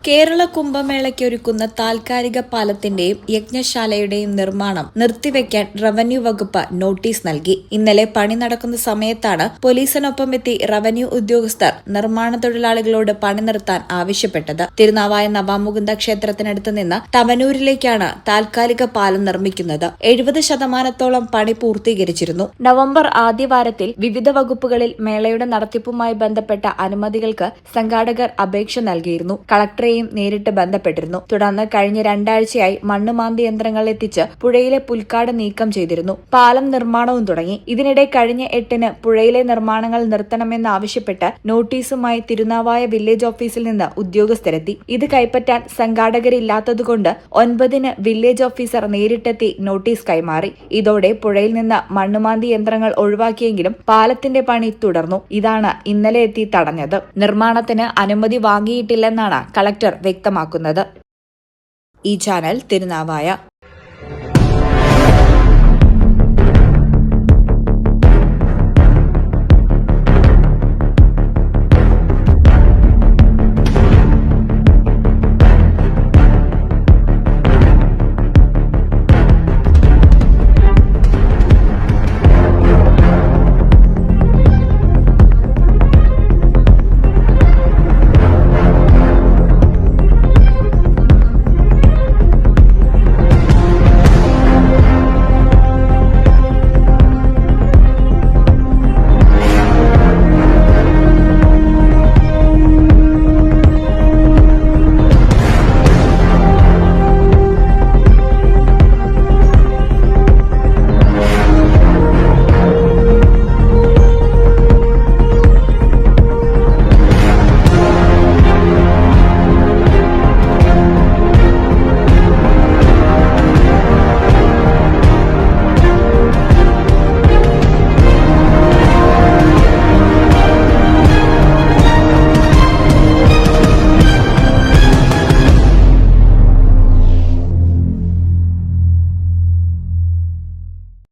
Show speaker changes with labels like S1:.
S1: കേരള കുംഭമേളയ്ക്ക് ഒരുക്കുന്ന താൽക്കാലിക പാലത്തിന്റെയും യജ്ഞശാലയുടെയും നിർമ്മാണം നിർത്തിവെക്കാൻ റവന്യൂ വകുപ്പ് നോട്ടീസ് നൽകി. ഇന്നലെ പണി നടക്കുന്ന സമയത്താണ് പോലീസിനൊപ്പം എത്തി റവന്യൂ ഉദ്യോഗസ്ഥർ നിർമ്മാണ തൊഴിലാളികളോട് പണി നിർത്താൻ ആവശ്യപ്പെട്ടത്. തിരുനാവായ നവാമുകുന്ദ ക്ഷേത്രത്തിനടുത്ത് നിന്ന് തവനൂരിലേക്കാണ് താൽക്കാലിക പാലം നിർമ്മിക്കുന്നത്. 70% പണി പൂർത്തീകരിച്ചിരുന്നു. നവംബർ ആദ്യവാരത്തിൽ വിവിധ വകുപ്പുകളിൽ മേളയുടെ നടത്തിപ്പുമായി ബന്ധപ്പെട്ട അനുമതികൾക്ക് സംഘാടകർ അപേക്ഷ നൽകിയിരുന്നു. കളക്ടറെ നേരിട്ട് ബന്ധപ്പെട്ടിരുന്നു. തുടർന്ന് കഴിഞ്ഞ 2 ആഴ്ചയായി മണ്ണുമാന്തി യന്ത്രങ്ങൾ എത്തിച്ച് പുഴയിലെ പുൽക്കാട് നീക്കം ചെയ്തിരുന്നു. പാലം നിർമ്മാണവും തുടങ്ങി. ഇതിനിടെ കഴിഞ്ഞ 8-ന് പുഴയിലെ നിർമ്മാണങ്ങൾ നിർത്തണമെന്നാവശ്യപ്പെട്ട് നോട്ടീസുമായി തിരുനാവായ വില്ലേജ് ഓഫീസിൽ നിന്ന് ഉദ്യോഗസ്ഥരെത്തി. ഇത് കൈപ്പറ്റാൻ സംഘാടകരില്ലാത്തതുകൊണ്ട് 9-ന് വില്ലേജ് ഓഫീസർ നേരിട്ടെത്തി നോട്ടീസ് കൈമാറി. ഇതോടെ പുഴയിൽ നിന്ന് മണ്ണുമാന്തി യന്ത്രങ്ങൾ ഒഴിവാക്കിയെങ്കിലും പാലത്തിന്റെ പണി തുടർന്നു. ഇതാണ് ഇന്നലെ എത്തി തടഞ്ഞത്. നിർമ്മാണത്തിന് അനുമതി വാങ്ങിയിട്ടില്ലെന്നാണ് കളക്ടർ വ്യക്തമാക്കുന്നത്. ഈ ചാനൽ തിരുനാവായ